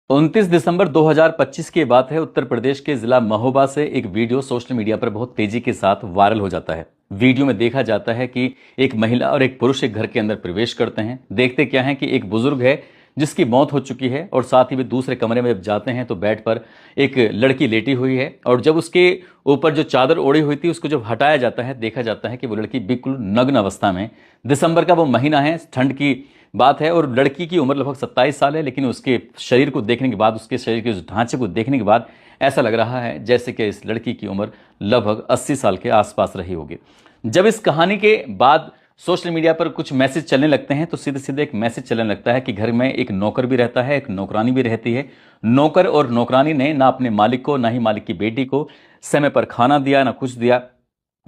29 दिसंबर 2025 की बात है। उत्तर प्रदेश के जिला महोबा से एक वीडियो सोशल मीडिया पर बहुत तेजी के साथ वायरल हो जाता है। वीडियो में देखा जाता है कि एक महिला और एक पुरुष एक घर के अंदर प्रवेश करते हैं। देखते क्या है कि एक बुजुर्ग है जिसकी मौत हो चुकी है और साथ ही वे दूसरे कमरे में जब जाते हैं तो बेड पर एक लड़की लेटी हुई है और जब उसके ऊपर जो चादर ओढ़ी हुई थी उसको जब हटाया जाता है, देखा जाता है कि वो लड़की बिल्कुल नग्न अवस्था में, दिसंबर का वो महीना है, ठंड की बात है और लड़की की उम्र लगभग 27 साल है, लेकिन उसके शरीर को देखने के बाद, उसके शरीर के ढांचे को देखने के बाद ऐसा लग रहा है जैसे कि इस लड़की की उम्र लगभग 80 साल के आसपास रही होगी। जब इस कहानी के बाद सोशल मीडिया पर कुछ मैसेज चलने लगते हैं तो सीधे सीधे एक मैसेज चलने लगता है कि घर में एक नौकर भी रहता है, एक नौकरानी भी रहती है। नौकर और नौकरानी ने ना अपने मालिक को, ना ही मालिक की बेटी को समय पर खाना दिया, ना कुछ दिया।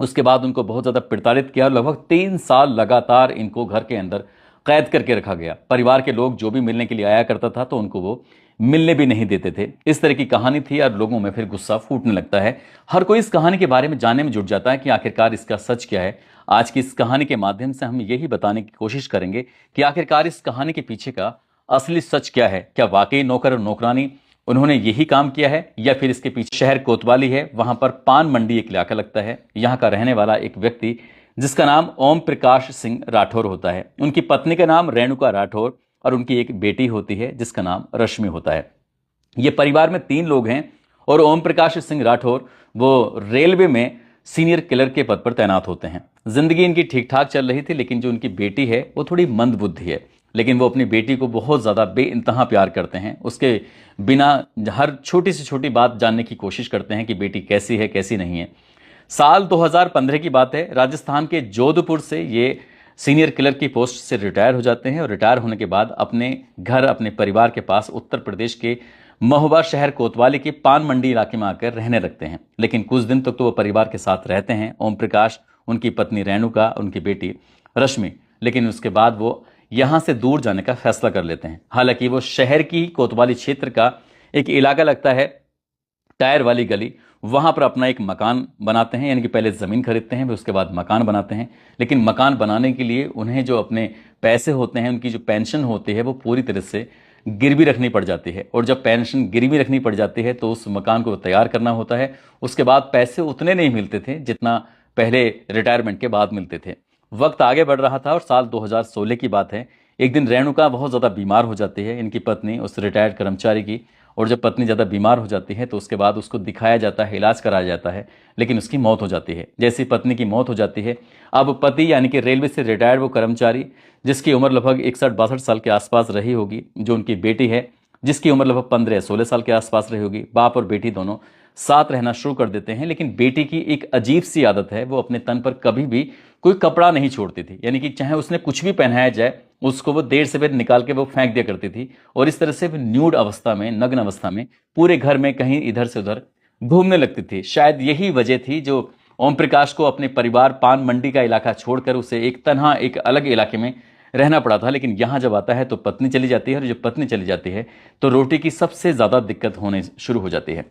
उसके बाद उनको बहुत ज़्यादा प्रताड़ित किया और लगभग 3 साल लगातार इनको घर के अंदर कैद करके रखा गया। परिवार के लोग जो भी मिलने के लिए आया करता था तो उनको वो मिलने भी नहीं देते थे। इस तरह की कहानी थी और लोगों में फिर गुस्सा फूटने लगता है। हर कोई इस कहानी के बारे में जानने में जुट जाता है कि आखिरकार इसका सच क्या है। आज की इस कहानी के माध्यम से हम यही बताने की कोशिश करेंगे कि आखिरकार इस कहानी के पीछे का असली सच क्या है। क्या वाकई नौकर और नौकरानी उन्होंने यही काम किया है या फिर इसके पीछे शहर कोतवाली है, वहां पर पान मंडी एक इलाका लगता है, यहां का रहने वाला एक व्यक्ति जिसका नाम ओम प्रकाश सिंह राठौर होता है। उनकी पत्नी का नाम रेणुका राठौर और उनकी एक बेटी होती है जिसका नाम रश्मि होता है। ये परिवार में 3 लोग हैं और ओम प्रकाश सिंह राठौर वो रेलवे में सीनियर क्लर्क के पद पर तैनात होते हैं। जिंदगी इनकी ठीक ठाक चल रही थी, लेकिन जो उनकी बेटी है वो थोड़ी मंदबुद्धि है, लेकिन वो अपनी बेटी को बहुत ज़्यादा बेइंतहा प्यार करते हैं। उसके बिना हर छोटी से छोटी बात जानने की कोशिश करते हैं कि बेटी कैसी है, कैसी नहीं है। साल 2015 की बात है। राजस्थान के जोधपुर से ये सीनियर क्लर्क की पोस्ट से रिटायर हो जाते हैं और रिटायर होने के बाद अपने घर, अपने परिवार के पास उत्तर प्रदेश के महोबा शहर कोतवाली के पान मंडी इलाके में आकर रहने लगते हैं। लेकिन कुछ दिन तक तो वो परिवार के साथ रहते हैं, ओम प्रकाश, उनकी पत्नी रेणुका, उनकी बेटी रश्मि। लेकिन उसके बाद वो यहाँ से दूर जाने का फैसला कर लेते हैं। हालांकि वो शहर की कोतवाली क्षेत्र का एक इलाका लगता है, टायर वाली गली, वहां पर अपना एक मकान बनाते हैं। यानी कि पहले ज़मीन खरीदते हैं, फिर उसके बाद मकान बनाते हैं। लेकिन मकान बनाने के लिए उन्हें जो अपने पैसे होते हैं, उनकी जो पेंशन होती है, वो पूरी तरह से गिरवी रखनी पड़ जाती है। और जब पेंशन गिरवी रखनी पड़ जाती है तो उस मकान को तैयार करना होता है। उसके बाद पैसे उतने नहीं मिलते थे जितना पहले रिटायरमेंट के बाद मिलते थे। वक्त आगे बढ़ रहा था और साल 2016 की बात है। एक दिन रेणुका बहुत ज़्यादा बीमार हो जाती है, इनकी पत्नी, उस रिटायर्ड कर्मचारी की। और जब पत्नी ज़्यादा बीमार हो जाती है तो उसके बाद उसको दिखाया जाता है, इलाज कराया जाता है, लेकिन उसकी मौत हो जाती है। जैसी पत्नी की मौत हो जाती है, अब पति यानी कि रेलवे से रिटायर्ड वो कर्मचारी जिसकी उम्र लगभग 61-62 साल के आसपास रही होगी, जो उनकी बेटी है जिसकी उम्र लगभग 15-16 साल के आसपास रही होगी, बाप और बेटी दोनों साथ रहना शुरू कर देते हैं। लेकिन बेटी की एक अजीब सी आदत है, वो अपने तन पर कभी भी कोई कपड़ा नहीं छोड़ती थी। यानी कि चाहे उसने कुछ भी पहनाया जाए उसको वो देर से देर निकाल के वो फेंक दिया करती थी और इस तरह से वो न्यूड अवस्था में, नग्न अवस्था में पूरे घर में कहीं इधर से उधर घूमने लगती थी। शायद यही वजह थी जो ओम प्रकाश को अपने परिवार, पान मंडी का इलाका छोड़कर उसे एक तनहा, एक अलग इलाके में रहना पड़ा था। लेकिन यहाँ जब आता है तो पत्नी चली जाती है और जब पत्नी चली जाती है तो रोटी की सबसे ज़्यादा दिक्कत होने शुरू हो जाती है।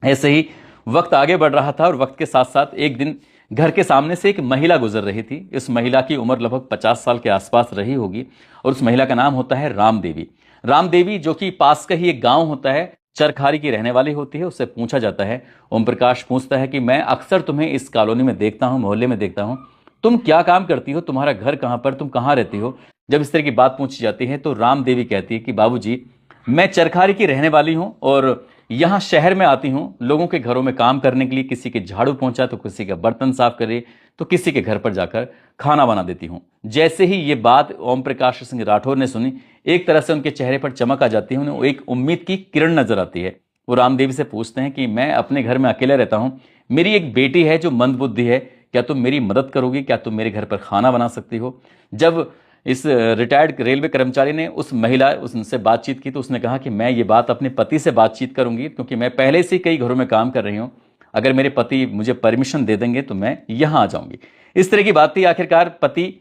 ऐसे ही वक्त आगे बढ़ रहा था और वक्त के साथ साथ एक दिन घर के सामने से एक महिला गुजर रही थी। इस महिला की उम्र लगभग 50 साल के आसपास रही होगी और उस महिला का नाम होता है राम देवी। राम देवी, जो कि पास का ही एक गांव होता है, चरखारी की रहने वाली होती है। उससे पूछा जाता है, ओम प्रकाश पूछता है कि मैं अक्सर तुम्हें इस कॉलोनी में देखता हूं, मोहल्ले में देखता हूं, तुम क्या काम करती हो, तुम्हारा घर कहां पर, तुम कहां रहती हो। जब इस तरह की बात पूछी जाती है तो राम देवी कहती है कि बाबूजी, मैं चरखारी की रहने वाली हूं और यहाँ शहर में आती हूँ लोगों के घरों में काम करने के लिए। किसी के झाड़ू पहुंचा तो किसी का बर्तन साफ करे तो किसी के घर पर जाकर खाना बना देती हूँ। जैसे ही ये बात ओम प्रकाश सिंह राठौर ने सुनी, एक तरह से उनके चेहरे पर चमक आ जाती है, उन्हें एक उम्मीद की किरण नजर आती है। वो रामदेवी से पूछते हैं कि मैं अपने घर में अकेले रहता हूँ, मेरी एक बेटी है जो मंदबुद्धि है, क्या तुम मेरी मदद करोगी, क्या तुम मेरे घर पर खाना बना सकती हो। जब इस रिटायर्ड रेलवे कर्मचारी ने उस महिला उससे बातचीत की तो उसने कहा कि मैं ये बात अपने पति से बातचीत करूंगी, क्योंकि मैं पहले से कई घरों में काम कर रही हूं, अगर मेरे पति मुझे परमिशन दे देंगे तो मैं यहां आ जाऊंगी। इस तरह की बात थी। आखिरकार पति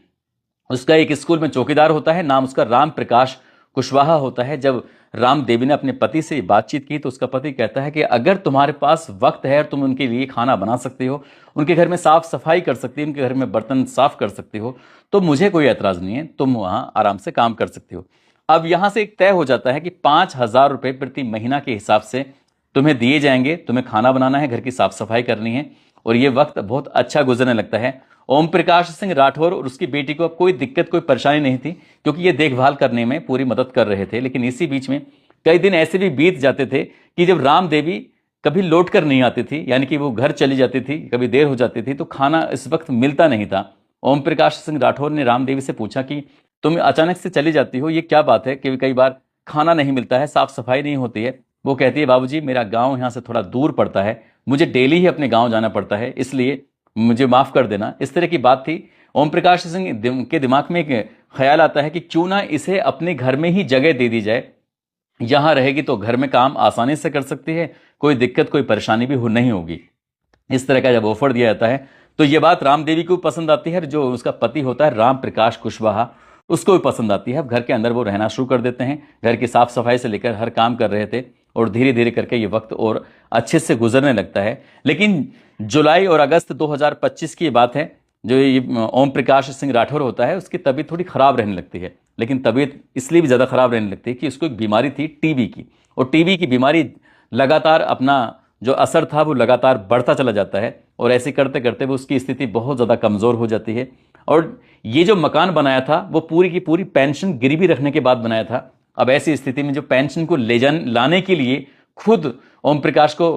उसका एक स्कूल में चौकीदार होता है, नाम उसका राम प्रकाश कुशवाहा होता है। जब राम देवी ने अपने पति से बातचीत की तो उसका पति कहता है कि अगर तुम्हारे पास वक्त है और तुम उनके लिए खाना बना सकती हो, उनके घर में साफ सफाई कर सकती हो, उनके घर में बर्तन साफ कर सकती हो, तो मुझे कोई ऐतराज नहीं है, तुम वहां आराम से काम कर सकती हो। अब यहां से एक तय हो जाता है कि 5,000 रुपए प्रति महीना के हिसाब से तुम्हें दिए जाएंगे, तुम्हें खाना बनाना है, घर की साफ सफाई करनी है। और ये वक्त बहुत अच्छा गुजरने लगता है। ओम प्रकाश सिंह राठौर और उसकी बेटी को अब कोई दिक्कत, कोई परेशानी नहीं थी, क्योंकि ये देखभाल करने में पूरी मदद कर रहे थे। लेकिन इसी बीच में कई दिन ऐसे भी बीत जाते थे कि जब राम देवी कभी लौट कर नहीं आती थी, यानी कि वो घर चली जाती थी, कभी देर हो जाती थी, तो खाना इस वक्त मिलता नहीं था। ओम प्रकाश सिंह राठौर ने राम देवी से पूछा कि तुम अचानक से चली जाती हो, ये क्या बात है कि कई बार खाना नहीं मिलता है, साफ सफाई नहीं होती है। वो कहती है, बाबूजी मेरा गांव यहाँ से थोड़ा दूर पड़ता है, मुझे डेली ही अपने गांव जाना पड़ता है, इसलिए मुझे माफ कर देना। इस तरह की बात थी। ओम प्रकाश सिंह के दिमाग में एक ख्याल आता है कि क्यों ना इसे अपने घर में ही जगह दे दी जाए, यहां रहेगी तो घर में काम आसानी से कर सकती है, कोई दिक्कत कोई परेशानी भी नहीं होगी। इस तरह का जब ऑफर दिया जाता है तो यह बात राम देवी को पसंद आती है, जो उसका पति होता है राम प्रकाश कुशवाहा, उसको भी पसंद आती है। अब घर के अंदर वो रहना शुरू कर देते हैं, घर की साफ सफाई से लेकर हर काम कर रहे थे, और धीरे धीरे करके ये वक्त और अच्छे से गुजरने लगता है। लेकिन जुलाई और अगस्त 2025 की बात है, जो ये ओम प्रकाश सिंह राठौर होता है, उसकी तबीयत थोड़ी खराब रहने लगती है। लेकिन तबीयत इसलिए भी ज़्यादा खराब रहने लगती है कि उसको एक बीमारी थी टीबी की, और टीबी की बीमारी लगातार अपना जो असर था वो लगातार बढ़ता चला जाता है, और ऐसे करते करते वो उसकी स्थिति बहुत ज़्यादा कमज़ोर हो जाती है। और ये जो मकान बनाया था वो पूरी की पूरी पेंशन गिरवी रखने के बाद बनाया था। अब ऐसी स्थिति में जो पेंशन को लाने के लिए खुद ओम प्रकाश को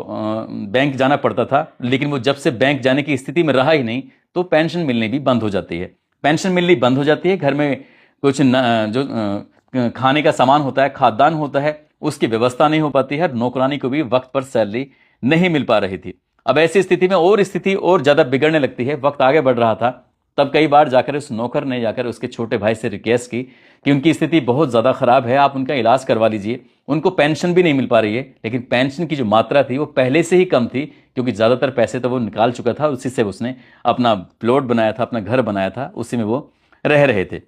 बैंक जाना पड़ता था, लेकिन वो जब से बैंक जाने की स्थिति में रहा ही नहीं तो पेंशन मिलनी भी बंद हो जाती है। पेंशन मिलनी बंद हो जाती है, घर में कुछ जो खाने का सामान होता है, खाद्यान्न होता है, उसकी व्यवस्था नहीं हो पाती है। नौकरानी को भी वक्त पर सैलरी नहीं मिल पा रही थी। अब ऐसी स्थिति में और स्थिति और ज्यादा बिगड़ने लगती है, वक्त आगे बढ़ रहा था। तब कई बार जाकर उस नौकर ने जाकर उसके छोटे भाई से रिक्वेस्ट की कि उनकी स्थिति बहुत ज़्यादा ख़राब है, आप उनका इलाज करवा लीजिए। उनको पेंशन भी नहीं मिल पा रही है, लेकिन पेंशन की जो मात्रा थी वो पहले से ही कम थी, क्योंकि ज़्यादातर पैसे तो वो निकाल चुका था, उसी से उसने अपना प्लॉट बनाया था, अपना घर बनाया था, उसी में वो रह रहे थे।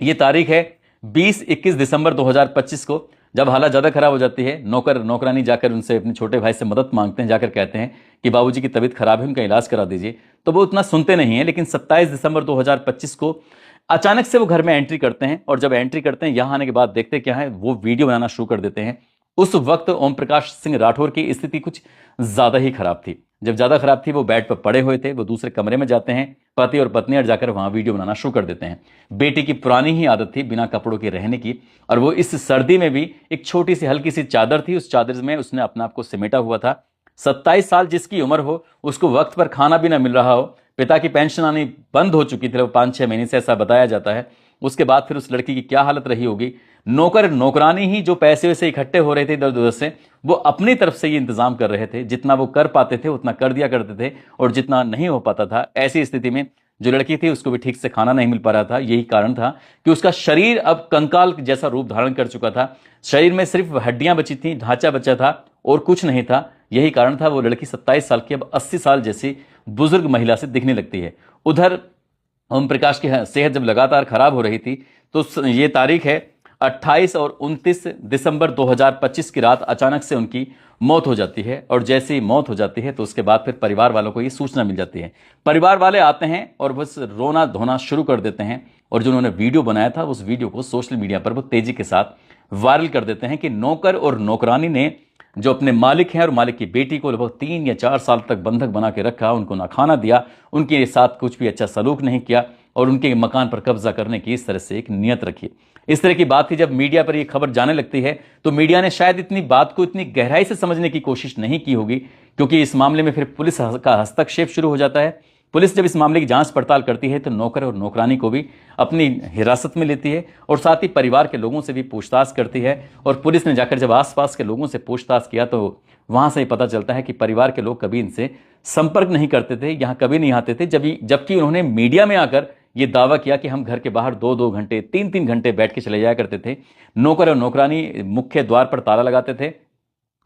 ये तारीख है 20-21 दिसंबर 2025 को, जब हालत ज़्यादा खराब हो जाती है। नौकरानी जाकर उनसे, अपने छोटे भाई से मदद मांगते हैं, जाकर कहते हैं कि बाबूजी की तबीयत खराब है, उनका इलाज करा दीजिए। तो वो उतना सुनते नहीं है। लेकिन 27 दिसंबर 2025 को अचानक से वो घर में एंट्री करते हैं, और जब एंट्री करते हैं यहाँ आने के बाद देखते क्या है, वो वीडियो बनाना शुरू कर देते हैं। उस वक्त ओम प्रकाश सिंह राठौर की स्थिति कुछ ज़्यादा ही खराब थी। जब ज़्यादा खराब थी वो बेड पर पड़े हुए थे, वो दूसरे कमरे में जाते हैं, पति और पत्नी, और जाकर वहाँ वीडियो बनाना शुरू कर देते हैं। बेटी की पुरानी ही आदत थी बिना कपड़ों के रहने की, और वो इस सर्दी में भी एक छोटी सी हल्की सी चादर थी, उस चादर में उसने अपने आप को समेटा हुआ था। 27 साल जिसकी उम्र हो, उसको वक्त पर खाना भी ना मिल रहा हो, पिता की पेंशन आनी बंद हो चुकी थी 5-6 महीने से, ऐसा बताया जाता है। उसके बाद फिर उस लड़की की क्या हालत रही होगी। नौकरानी ही जो पैसे वैसे इकट्ठे हो रहे थे इधर उधर से, वो अपनी तरफ से ये इंतजाम कर रहे थे। जितना वो कर पाते थे उतना कर दिया करते थे, और जितना नहीं हो पाता था, ऐसी स्थिति में जो लड़की थी उसको भी ठीक से खाना नहीं मिल पा रहा था। यही कारण था कि उसका शरीर अब कंकाल जैसा रूप धारण कर चुका था। शरीर में सिर्फ हड्डियां बची थी, ढांचा बचा था, और कुछ नहीं था। यही कारण था वो लड़की 27 साल की अब 80 साल जैसी बुजुर्ग महिला से दिखने लगती है। उधर ओम प्रकाश की सेहत जब लगातार खराब हो रही थी, तो ये तारीख है 28 और 29 दिसंबर 2025 की रात अचानक से उनकी मौत हो जाती है। और जैसे ही मौत हो जाती है तो उसके बाद फिर परिवार वालों को ये सूचना मिल जाती है। परिवार वाले आते हैं और बस रोना धोना शुरू कर देते हैं, और जो उन्होंने वीडियो बनाया था उस वीडियो को सोशल मीडिया पर वो तेजी के साथ वायरल कर देते हैं कि नौकर और नौकरानी ने जो अपने मालिक हैं और मालिक की बेटी को लगभग 3 या 4 साल तक बंधक बना के रखा, उनको ना खाना दिया, उनके साथ कुछ भी अच्छा सलूक नहीं किया, और उनके मकान पर कब्जा करने की इस तरह से एक नियत रखी। इस तरह की बात थी। जब मीडिया पर यह खबर जाने लगती है तो मीडिया ने शायद इतनी बात को इतनी गहराई से समझने की कोशिश नहीं की होगी, क्योंकि इस मामले में फिर पुलिस का हस्तक्षेप शुरू हो जाता है। पुलिस जब इस मामले की जांच पड़ताल करती है तो नौकर और नौकरानी को भी अपनी हिरासत में लेती है, और साथ ही परिवार के लोगों से भी पूछताछ करती है। और पुलिस ने जाकर जब आसपास के लोगों से पूछताछ किया तो वहां से पता चलता है कि परिवार के लोग कभी इनसे संपर्क नहीं करते थे, यहाँ कभी नहीं आते थे, जबकि उन्होंने मीडिया में आकर ये दावा किया कि हम घर के बाहर 2-2 घंटे 3-3 घंटे बैठ के चले जाया करते थे। नौकर और नौकरानी मुख्य द्वार पर ताला लगाते थे,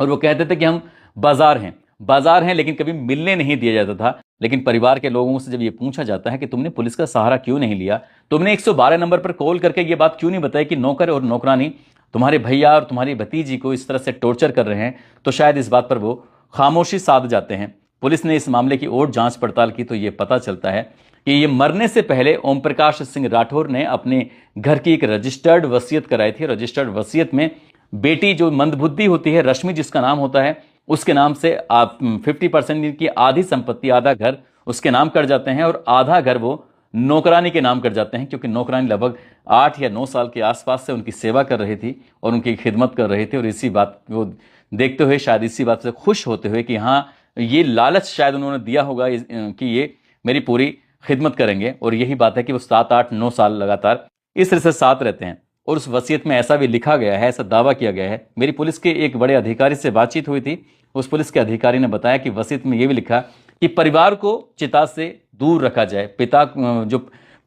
और वो कहते थे कि हम बाजार हैं, लेकिन कभी मिलने नहीं दिया जाता था। लेकिन परिवार के लोगों से जब ये पूछा जाता है कि तुमने पुलिस का सहारा क्यों नहीं लिया, तुमने 112 नंबर पर कॉल करके ये बात क्यों नहीं बताई कि नौकर और नौकरानी तुम्हारे भैया और तुम्हारी भतीजी को इस तरह से टॉर्चर कर रहे हैं, तो शायद इस बात पर वो खामोशी साध जाते हैं। पुलिस ने इस मामले की और जांच पड़ताल की तो ये पता चलता है कि ये मरने से पहले ओम प्रकाश सिंह राठौर ने अपने घर की एक रजिस्टर्ड वसीयत कराई थी। रजिस्टर्ड वसीयत में बेटी जो मंदबुद्धि होती है, रश्मि जिसका नाम होता है, उसके नाम से आप 50% की आधी संपत्ति, आधा घर उसके नाम कर जाते हैं और आधा घर वो नौकरानी के नाम कर जाते हैं, क्योंकि नौकरानी लगभग 8 या 9 साल के आसपास से उनकी सेवा कर रही थी और उनकी खिदमत कर रही थी। और इसी बात को देखते हुए, शायद इसी बात से खुश होते हुए कि हाँ, ये लालच शायद उन्होंने दिया होगा कि ये मेरी पूरी खिदमत करेंगे, और यही बात है कि वो 7, 8, 9 साल लगातार इस तरह से साथ रहते हैं। और उस वसीयत में ऐसा भी लिखा गया है, ऐसा दावा किया गया है। मेरी पुलिस के एक बड़े अधिकारी से बातचीत हुई थी। उस पुलिस के अधिकारी ने बताया कि वसीयत में यह भी लिखा कि परिवार को चिता से दूर रखा जाए। पिता जो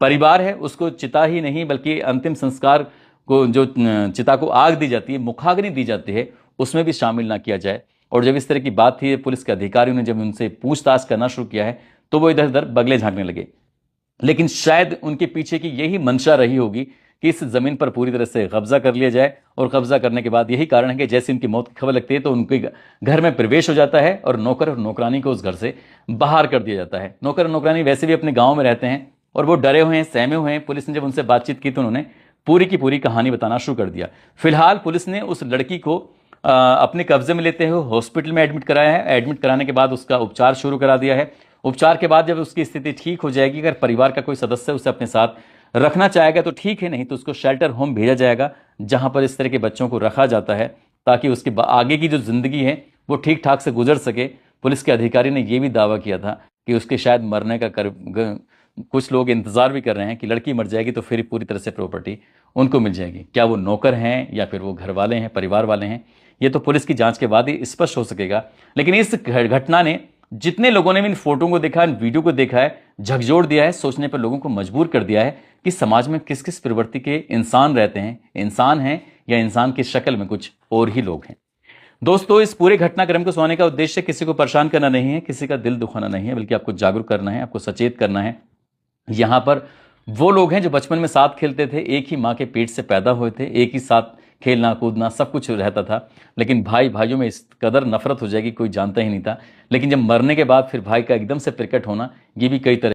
परिवार है उसको चिता ही नहीं बल्कि अंतिम संस्कार को, जो चिता को आग दी जाती है, मुखाग्नि दी जाती है, उसमें भी शामिल ना किया जाए। और जब इस तरह की बात थी, पुलिस के अधिकारियों ने जब उनसे पूछताछ करना शुरू किया है तो वो इधर उधर बगले झांकने लगे। लेकिन शायद उनके पीछे की यही मंशा रही होगी कि इस जमीन पर पूरी तरह से कब्जा कर लिया जाए। और कब्जा करने के बाद यही कारण है कि जैसे उनकी मौत की खबर लगती है तो उनके घर में प्रवेश हो जाता है और नौकर और नौकरानी को उस घर से बाहर कर दिया जाता है। नौकर और नौकरानी वैसे भी अपने गांव में रहते हैं और वो डरे हुए हैं, सहमे हुए हैं। पुलिस ने जब उनसे बातचीत की तो उन्होंने पूरी की पूरी कहानी बताना शुरू कर दिया। फिलहाल पुलिस ने उस लड़की को अपने कब्जे में लेते हुए हॉस्पिटल में एडमिट कराया है। एडमिट कराने के बाद उसका उपचार शुरू करा दिया है। उपचार के बाद जब उसकी स्थिति ठीक हो जाएगी, अगर परिवार का कोई सदस्य उसे अपने साथ रखना चाहेगा तो ठीक है, नहीं तो उसको शेल्टर होम भेजा जाएगा, जहां पर इस तरह के बच्चों को रखा जाता है ताकि उसकी आगे की जो जिंदगी है वो ठीक ठाक से गुजर सके। पुलिस के अधिकारी ने यह भी दावा किया था कि उसके शायद मरने का कुछ लोग इंतजार भी कर रहे हैं कि लड़की मर जाएगी तो फिर पूरी तरह से प्रॉपर्टी उनको मिल जाएगी। क्या वो नौकर हैं या फिर वो घर वाले हैं, परिवार वाले हैं, ये तो पुलिस की जांच के बाद ही स्पष्ट हो सकेगा। लेकिन इस घटना ने, जितने लोगों ने इन फोटो को देखा, इन वीडियो को देखा है, झकझोर दिया है, सोचने पर लोगों को मजबूर कर दिया है कि समाज में किस किस प्रवृत्ति के इंसान रहते हैं, इंसान हैं या इंसान की शक्ल में कुछ और ही लोग हैं। दोस्तों, इस पूरे घटनाक्रम को सुनाने का उद्देश्य किसी को परेशान करना नहीं है, किसी का दिल दुखाना नहीं है, बल्कि आपको जागरूक करना है, आपको सचेत करना है। यहां पर वो लोग हैं जो बचपन में साथ खेलते थे, एक ही माँ के पेट से पैदा हुए थे, एक ही साथ खेलना कूदना सब कुछ रहता था, लेकिन भाई भाइयों में इस कदर नफरत हो जाएगी कोई जानता ही नहीं था। लेकिन जब मरने के बाद फिर भाई का एकदम से प्रकट होना, ये भी कई तरह